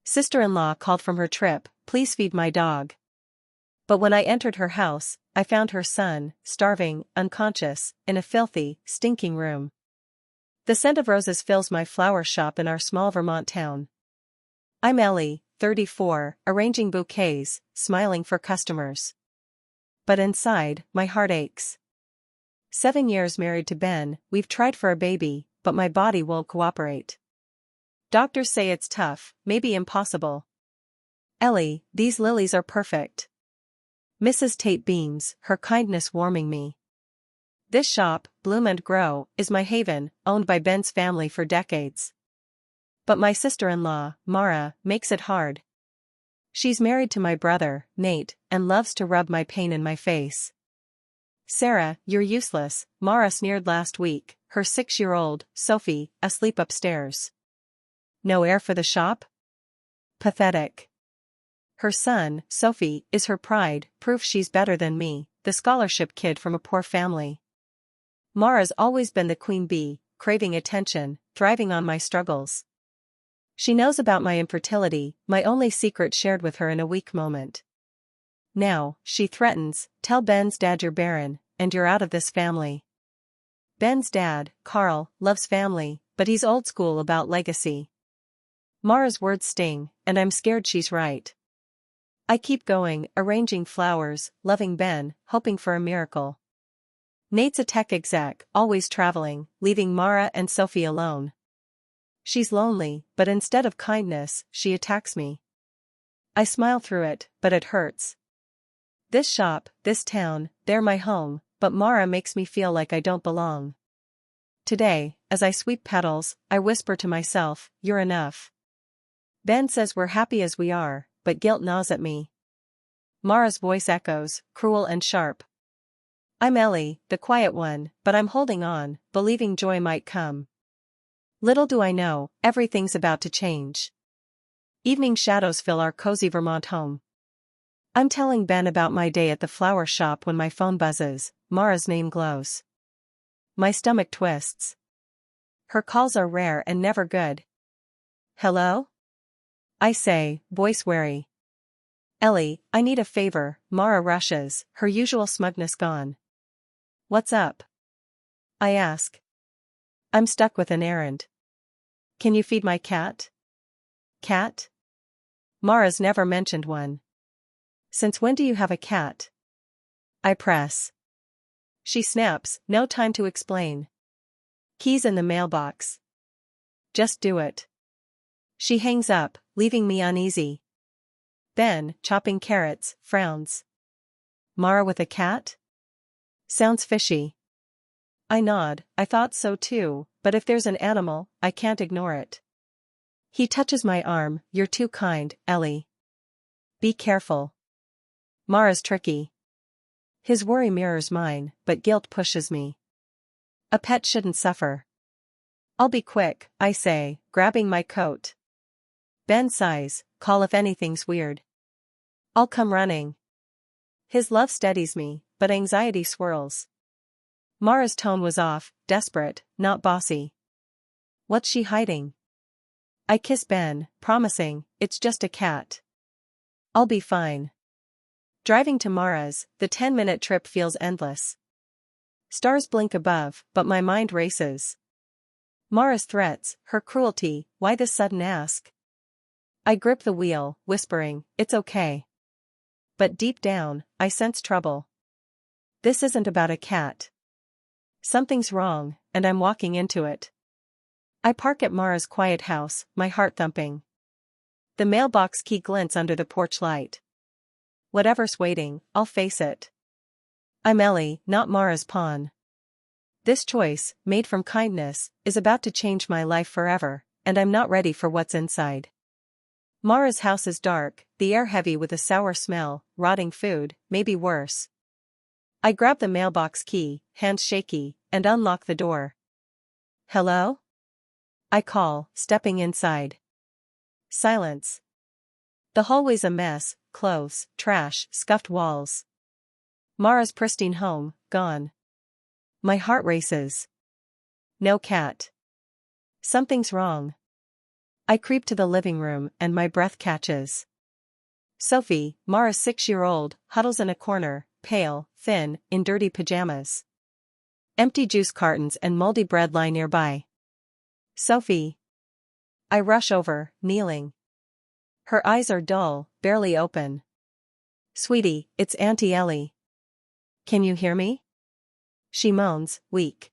Sister-in-law called from her trip, "Please feed my dog." But when I entered her house, I found her son, starving, unconscious, in a filthy, stinking room. The scent of roses fills my flower shop in our small Vermont town. I'm Ellie, 34, arranging bouquets, smiling for customers. But inside, my heart aches. 7 years married to Ben, we've tried for a baby, but my body won't cooperate. Doctors say it's tough, maybe impossible. Ellie, these lilies are perfect. Mrs. Tate beams, her kindness warming me. This shop, Bloom and Grow, is my haven, owned by Ben's family for decades. But my sister-in-law, Mara, makes it hard. She's married to my brother, Nate, and loves to rub my pain in my face. "Sarah, you're useless," Mara sneered last week, her 6-year-old, Sophie, asleep upstairs. No air for the shop? Pathetic. Her son, Sophie, is her pride, proof she's better than me, the scholarship kid from a poor family. Mara's always been the queen bee, craving attention, thriving on my struggles. She knows about my infertility, my only secret shared with her in a weak moment. Now, she threatens, "Tell Ben's dad you're barren, and you're out of this family." Ben's dad, Carl, loves family, but he's old school about legacy. Mara's words sting, and I'm scared she's right. I keep going, arranging flowers, loving Ben, hoping for a miracle. Nate's a tech exec, always traveling, leaving Mara and Sophie alone. She's lonely, but instead of kindness, she attacks me. I smile through it, but it hurts. This shop, this town, they're my home, but Mara makes me feel like I don't belong. Today, as I sweep petals, I whisper to myself, "You're enough." Ben says we're happy as we are, but guilt gnaws at me. Mara's voice echoes, cruel and sharp. I'm Ellie, the quiet one, but I'm holding on, believing joy might come. Little do I know, everything's about to change. Evening shadows fill our cozy Vermont home. I'm telling Ben about my day at the flower shop when my phone buzzes, Mara's name glows. My stomach twists. Her calls are rare and never good. "Hello?" I say, voice wary. "Ellie, I need a favor," Mara rushes, her usual smugness gone. "What's up?" I ask. I'm stuck with an errand. "Can you feed my cat?" "Cat?" Mara's never mentioned one. "Since when do you have a cat?" I press. She snaps, no time to explain. "Keys in the mailbox." "Just do it." She hangs up, leaving me uneasy. Ben, chopping carrots, frowns. "Mara with a cat? Sounds fishy." I nod, I thought so too, but if there's an animal, I can't ignore it. He touches my arm, "You're too kind, Ellie. Be careful. Mara's tricky." His worry mirrors mine, but guilt pushes me. A pet shouldn't suffer. "I'll be quick," I say, grabbing my coat. Ben sighs, "Call if anything's weird." "I'll come running." His love steadies me, but anxiety swirls. Mara's tone was off, desperate, not bossy. What's she hiding? I kiss Ben, promising, "It's just a cat. I'll be fine." Driving to Mara's, the 10-minute trip feels endless. Stars blink above, but my mind races. Mara's threats, her cruelty, why this sudden ask? I grip the wheel, whispering, "It's okay." But deep down, I sense trouble. This isn't about a cat. Something's wrong, and I'm walking into it. I park at Mara's quiet house, my heart thumping. The mailbox key glints under the porch light. Whatever's waiting, I'll face it. I'm Ellie, not Mara's pawn. This choice, made from kindness, is about to change my life forever, and I'm not ready for what's inside. Mara's house is dark, the air heavy with a sour smell, rotting food, maybe worse. I grab the mailbox key, hands shaky, and unlock the door. "Hello?" I call, stepping inside. Silence. The hallway's a mess, clothes, trash, scuffed walls. Mara's pristine home, gone. My heart races. No cat. Something's wrong. I creep to the living room and my breath catches. Sophie, Mara's 6-year-old, huddles in a corner, pale, thin, in dirty pajamas. Empty juice cartons and moldy bread lie nearby. Sophie. I rush over, kneeling. Her eyes are dull, barely open. Sweetie, it's Auntie Ellie. Can you hear me? She moans, weak.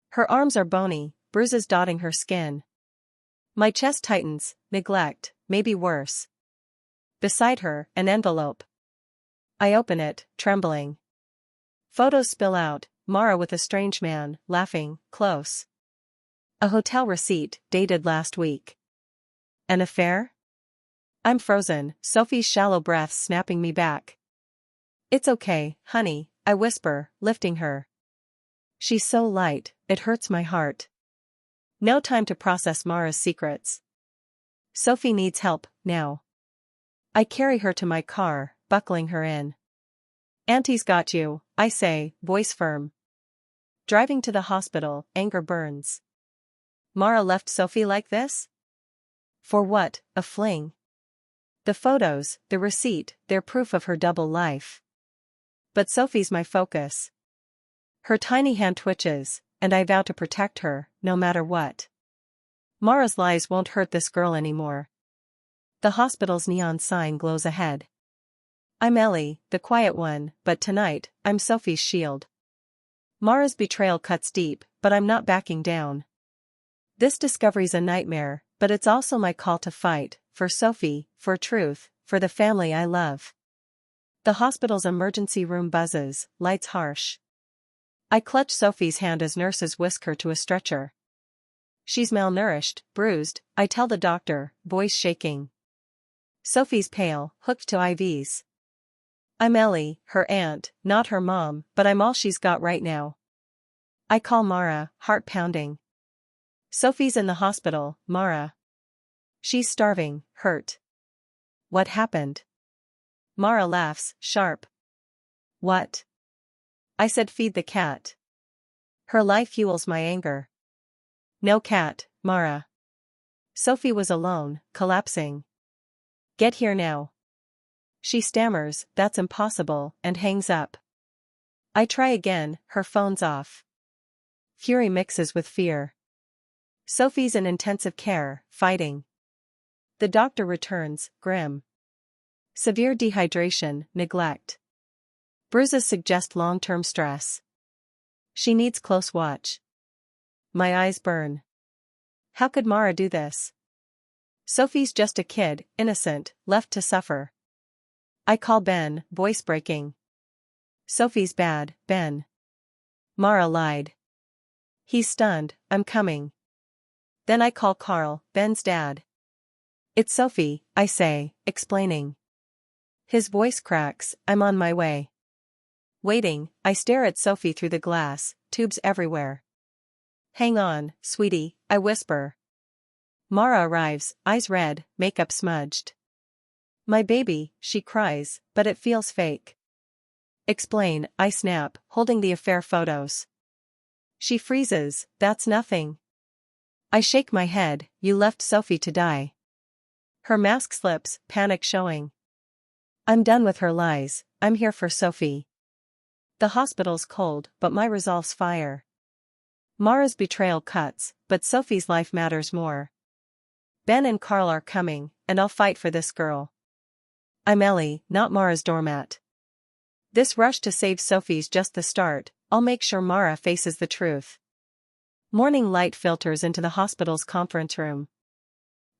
Her arms are bony, bruises dotting her skin. My chest tightens, neglect, maybe worse. Beside her, an envelope. I open it, trembling. Photos spill out, Mara with a strange man, laughing, close. A hotel receipt, dated last week. An affair? I'm frozen, Sophie's shallow breath snapping me back. It's okay, honey, I whisper, lifting her. She's so light, it hurts my heart. No time to process Mara's secrets. Sophie needs help, now. I carry her to my car, buckling her in. Auntie's got you, I say, voice firm. Driving to the hospital, anger burns. Mara left Sophie like this? For what, a fling? The photos, the receipt, they're proof of her double life. But Sophie's my focus. Her tiny hand twitches, and I vow to protect her, no matter what. Mara's lies won't hurt this girl anymore. The hospital's neon sign glows ahead. I'm Ellie, the quiet one, but tonight, I'm Sophie's shield. Mara's betrayal cuts deep, but I'm not backing down. This discovery's a nightmare, but it's also my call to fight, for Sophie, for truth, for the family I love. The hospital's emergency room buzzes, lights harsh. I clutch Sophie's hand as nurses whisk her to a stretcher. She's malnourished, bruised, I tell the doctor, voice shaking. Sophie's pale, hooked to IVs. I'm Ellie, her aunt, not her mom, but I'm all she's got right now. I call Mara, heart pounding. Sophie's in the hospital, Mara. She's starving, hurt. What happened? Mara laughs, sharp. What? I said feed the cat. Her life fuels my anger. No cat, Mara. Sophie was alone, collapsing. Get here now. She stammers, that's impossible, and hangs up. I try again, her phone's off. Fury mixes with fear. Sophie's in intensive care, fighting. The doctor returns, grim. Severe dehydration, neglect. Bruises suggest long-term stress. She needs close watch. My eyes burn. How could Mara do this? Sophie's just a kid, innocent, left to suffer. I call Ben, voice breaking. Sophie's bad, Ben. Mara lied. He's stunned, I'm coming. Then I call Carl, Ben's dad. It's Sophie, I say, explaining. His voice cracks, I'm on my way. Waiting, I stare at Sophie through the glass, tubes everywhere. Hang on, sweetie, I whisper. Mara arrives, eyes red, makeup smudged. My baby, she cries, but it feels fake. Explain, I snap, holding the affair photos. She freezes, that's nothing. I shake my head, you left Sophie to die. Her mask slips, panic showing. I'm done with her lies, I'm here for Sophie. The hospital's cold, but my resolve's fire. Mara's betrayal cuts, but Sophie's life matters more. Ben and Carl are coming, and I'll fight for this girl. I'm Ellie, not Mara's doormat. This rush to save Sophie's just the start, I'll make sure Mara faces the truth. Morning light filters into the hospital's conference room.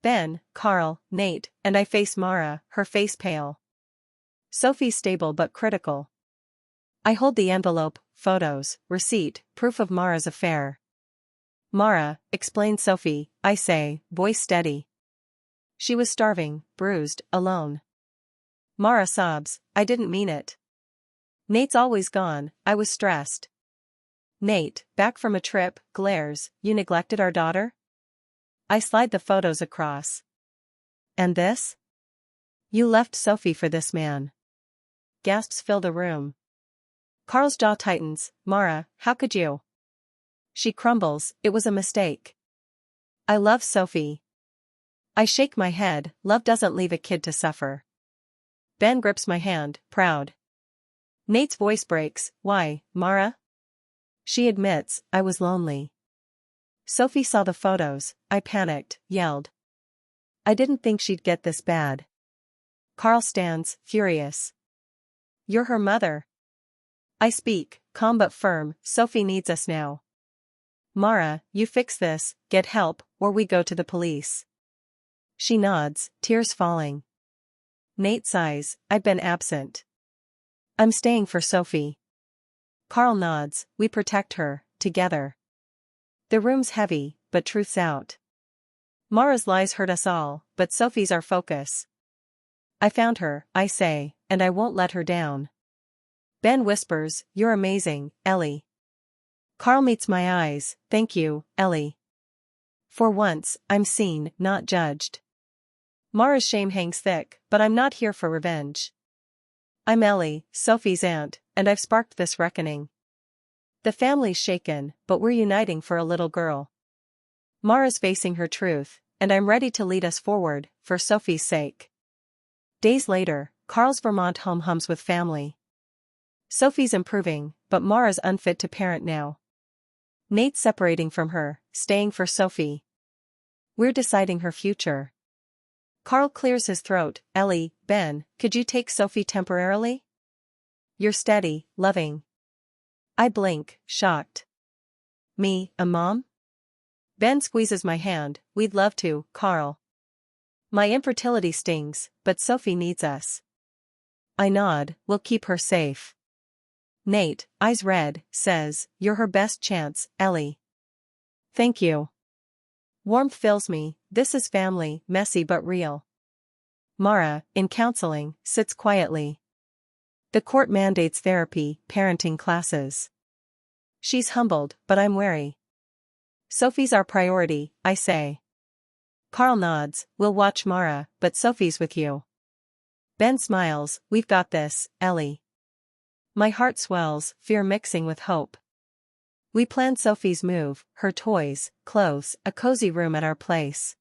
Ben, Carl, Nate, and I face Mara, her face pale. Sophie's stable but critical. I hold the envelope, photos, receipt, proof of Mara's affair. Mara, explain Sophie, I say, voice steady. She was starving, bruised, alone. Mara sobs, I didn't mean it. Nate's always gone, I was stressed. Nate, back from a trip, glares, you neglected our daughter? I slide the photos across. And this? You left Sophie for this man. Gasps fill the room. Carl's jaw tightens, Mara, how could you? She crumbles, it was a mistake. I love Sophie. I shake my head, love doesn't leave a kid to suffer. Ben grips my hand, proud. Nate's voice breaks, why, Mara? She admits, I was lonely. Sophie saw the photos, I panicked, yelled. I didn't think she'd get this bad. Carl stands, furious. You're her mother. I speak, calm but firm, Sophie needs us now. Mara, you fix this, get help, or we go to the police. She nods, tears falling. Nate sighs, I've been absent. I'm staying for Sophie. Carl nods, we protect her, together. The room's heavy, but truth's out. Mara's lies hurt us all, but Sophie's our focus. I found her, I say, and I won't let her down. Ben whispers, you're amazing, Ellie. Carl meets my eyes, thank you, Ellie. For once, I'm seen, not judged. Mara's shame hangs thick, but I'm not here for revenge. I'm Ellie, Sophie's aunt, and I've sparked this reckoning. The family's shaken, but we're uniting for a little girl. Mara's facing her truth, and I'm ready to lead us forward, for Sophie's sake. Days later, Carl's Vermont home hums with family. Sophie's improving, but Mara's unfit to parent now. Nate's separating from her, staying for Sophie. We're deciding her future. Carl clears his throat, Ellie, Ben, could you take Sophie temporarily? You're steady, loving. I blink, shocked. Me, a mom? Ben squeezes my hand, we'd love to, Carl. My infertility stings, but Sophie needs us. I nod, we'll keep her safe. Nate, eyes red, says, you're her best chance, Ellie. Thank you. Warmth fills me, this is family, messy but real. Mara, in counseling, sits quietly. The court mandates therapy, parenting classes. She's humbled, but I'm wary. Sophie's our priority, I say. Carl nods, we'll watch Mara, but Sophie's with you. Ben smiles, we've got this, Ellie. My heart swells, fear mixing with hope. We plan Sophie's move, her toys, clothes, a cozy room at our place.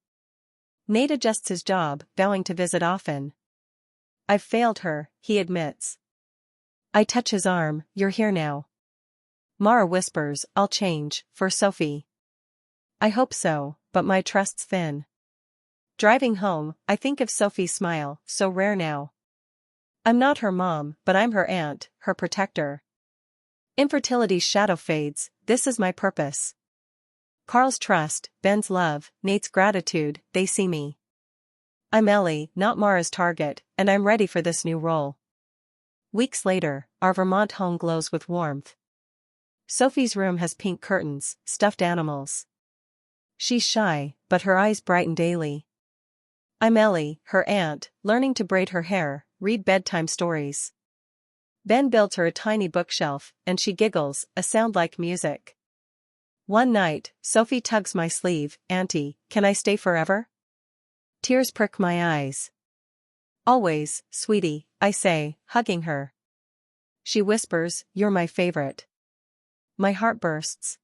Nate adjusts his job, vowing to visit often. I've failed her, he admits. I touch his arm, you're here now. Mara whispers, I'll change, for Sophie. I hope so, but my trust's thin. Driving home, I think of Sophie's smile, so rare now. I'm not her mom, but I'm her aunt, her protector. Infertility's shadow fades, this is my purpose. Carl's trust, Ben's love, Nate's gratitude, they see me. I'm Ellie, not Mara's target, and I'm ready for this new role. Weeks later, our Vermont home glows with warmth. Sophie's room has pink curtains, stuffed animals. She's shy, but her eyes brighten daily. I'm Ellie, her aunt, learning to braid her hair, read bedtime stories. Ben builds her a tiny bookshelf, and she giggles, a sound like music. One night, Sophie tugs my sleeve, Auntie, can I stay forever? Tears prick my eyes. Always, sweetie, I say, hugging her. She whispers, you're my favorite. My heart bursts.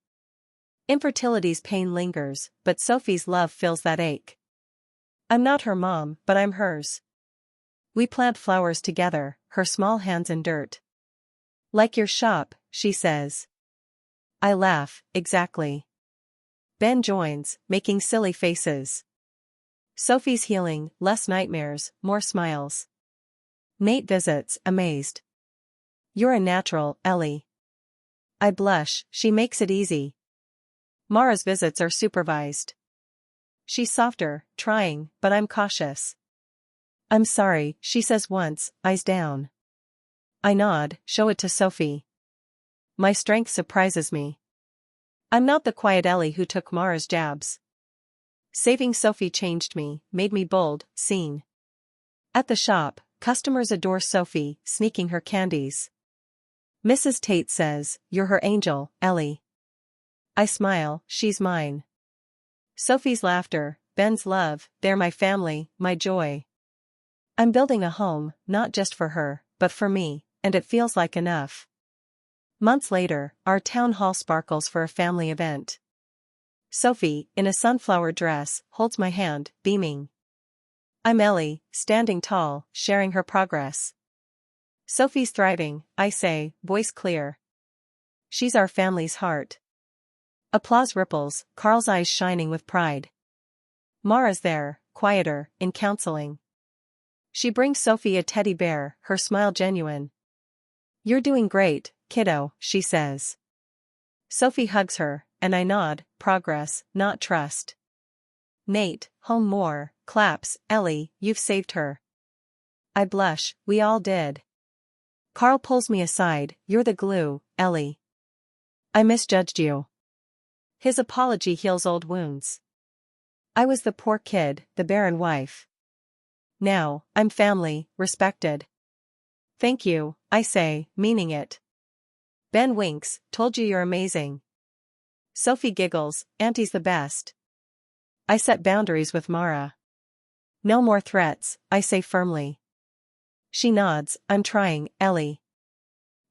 Infertility's pain lingers, but Sophie's love fills that ache. I'm not her mom, but I'm hers. We plant flowers together, her small hands in dirt. Like your shop, she says. I laugh, exactly. Ben joins, making silly faces. Sophie's healing, less nightmares, more smiles. Nate visits, amazed. You're a natural, Ellie. I blush, she makes it easy. Mara's visits are supervised. She's softer, trying, but I'm cautious. I'm sorry, she says once, eyes down. I nod, show it to Sophie. My strength surprises me. I'm not the quiet Ellie who took Mara's jabs. Saving Sophie changed me, made me bold, seen. At the shop, customers adore Sophie, sneaking her candies. Mrs. Tate says, you're her angel, Ellie. I smile, she's mine. Sophie's laughter, Ben's love, they're my family, my joy. I'm building a home, not just for her, but for me, and it feels like enough. Months later, our town hall sparkles for a family event. Sophie, in a sunflower dress, holds my hand, beaming. I'm Ellie, standing tall, sharing her progress. Sophie's thriving, I say, voice clear. She's our family's heart. Applause ripples, Carl's eyes shining with pride. Mara's there, quieter, in counseling. She brings Sophie a teddy bear, her smile genuine. You're doing great, kiddo, she says. Sophie hugs her, and I nod, progress, not trust. Nate, home more, claps, Ellie, you've saved her. I blush, we all did. Carl pulls me aside, you're the glue, Ellie. I misjudged you. His apology heals old wounds. I was the poor kid, the barren wife. Now, I'm family, respected. Thank you, I say, meaning it. Ben winks, told you you're amazing. Sophie giggles, Auntie's the best. I set boundaries with Mara. No more threats, I say firmly. She nods, I'm trying, Ellie.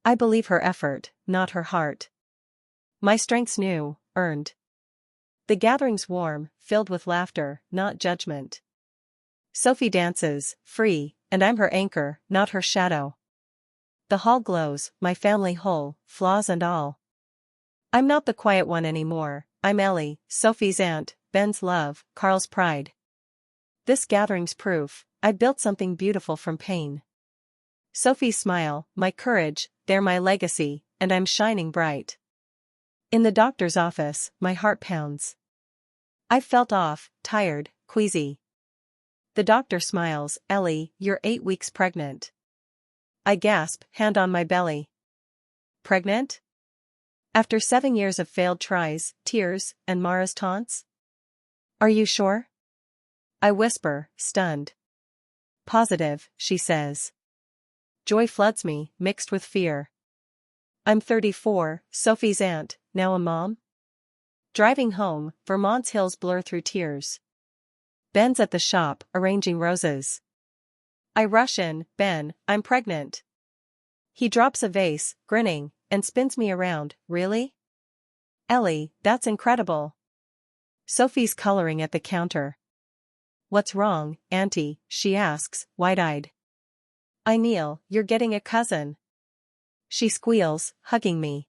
I believe her effort, not her heart. My strength's new, earned. The gathering's warm, filled with laughter, not judgment. Sophie dances, free, and I'm her anchor, not her shadow. The hall glows, my family whole, flaws and all. I'm not the quiet one anymore, I'm Ellie, Sophie's aunt, Ben's love, Carl's pride. This gathering's proof, I built something beautiful from pain. Sophie's smile, my courage, they're my legacy, and I'm shining bright. In the doctor's office, my heart pounds. I've felt off, tired, queasy. The doctor smiles, Ellie, you're 8 weeks pregnant. I gasp, hand on my belly. Pregnant? After 7 years of failed tries, tears, and Mara's taunts? Are you sure? I whisper, stunned. Positive, she says. Joy floods me, mixed with fear. I'm 34, Sophie's aunt, now a mom? Driving home, Vermont's hills blur through tears. Ben's at the shop, arranging roses. I rush in, Ben, I'm pregnant. He drops a vase, grinning, and spins me around, really? Ellie, that's incredible. Sophie's coloring at the counter. What's wrong, Auntie? She asks, wide-eyed. I kneel, you're getting a cousin. She squeals, hugging me.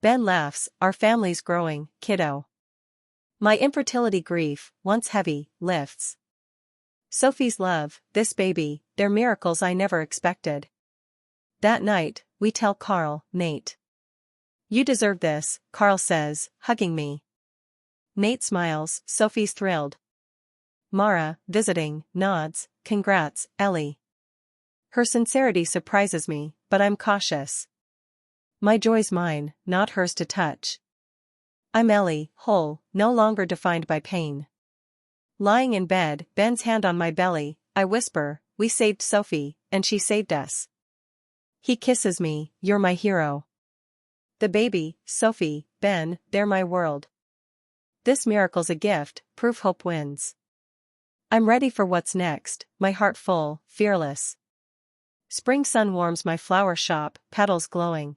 Ben laughs, our family's growing, kiddo. My infertility grief, once heavy, lifts. Sophie's love, this baby, they're miracles I never expected. That night, we tell Carl, Nate. You deserve this, Carl says, hugging me. Nate smiles, Sophie's thrilled. Mara, visiting, nods, congrats, Ellie. Her sincerity surprises me, but I'm cautious. My joy's mine, not hers to touch. I'm Ellie, whole, no longer defined by pain. Lying in bed, Ben's hand on my belly, I whisper, we saved Sophie, and she saved us. He kisses me, you're my hero. The baby, Sophie, Ben, they're my world. This miracle's a gift, proof hope wins. I'm ready for what's next, my heart full, fearless. Spring sun warms my flower shop, petals glowing.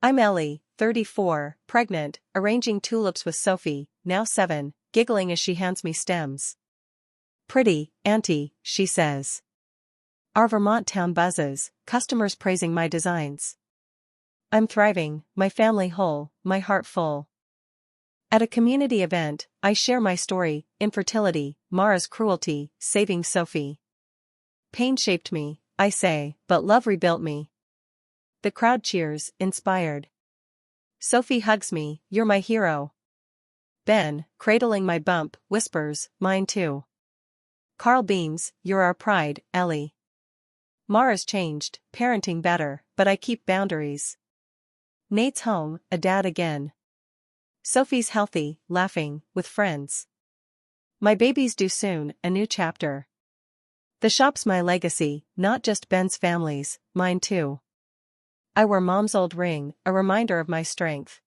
I'm Ellie, 34, pregnant, arranging tulips with Sophie, now 7, giggling as she hands me stems. Pretty, Auntie, she says. Our Vermont town buzzes, customers praising my designs. I'm thriving, my family whole, my heart full. At a community event, I share my story, infertility, Mara's cruelty, saving Sophie. Pain shaped me, I say, but love rebuilt me. The crowd cheers, inspired. Sophie hugs me, you're my hero. Ben, cradling my bump, whispers, mine too. Carl beams, you're our pride, Ellie. Mara's changed, parenting better, but I keep boundaries. Nate's home, a dad again. Sophie's healthy, laughing, with friends. My baby's due soon, a new chapter. The shop's my legacy, not just Ben's family's, mine too. I wear Mom's old ring, a reminder of my strength.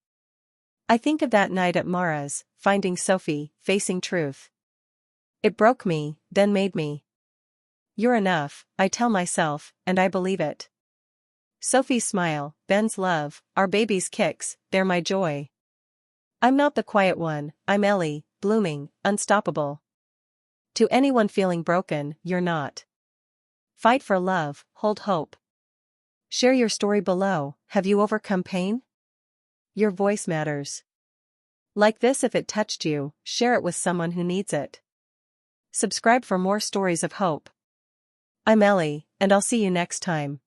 I think of that night at Mara's, finding Sophie, facing truth. It broke me, then made me. You're enough, I tell myself, and I believe it. Sophie's smile, Ben's love, our baby's kicks, they're my joy. I'm not the quiet one, I'm Ellie, blooming, unstoppable. To anyone feeling broken, you're not. Fight for love, hold hope. Share your story below. Have you overcome pain? Your voice matters. Like this if it touched you, share it with someone who needs it. Subscribe for more stories of hope. I'm Ellie, and I'll see you next time.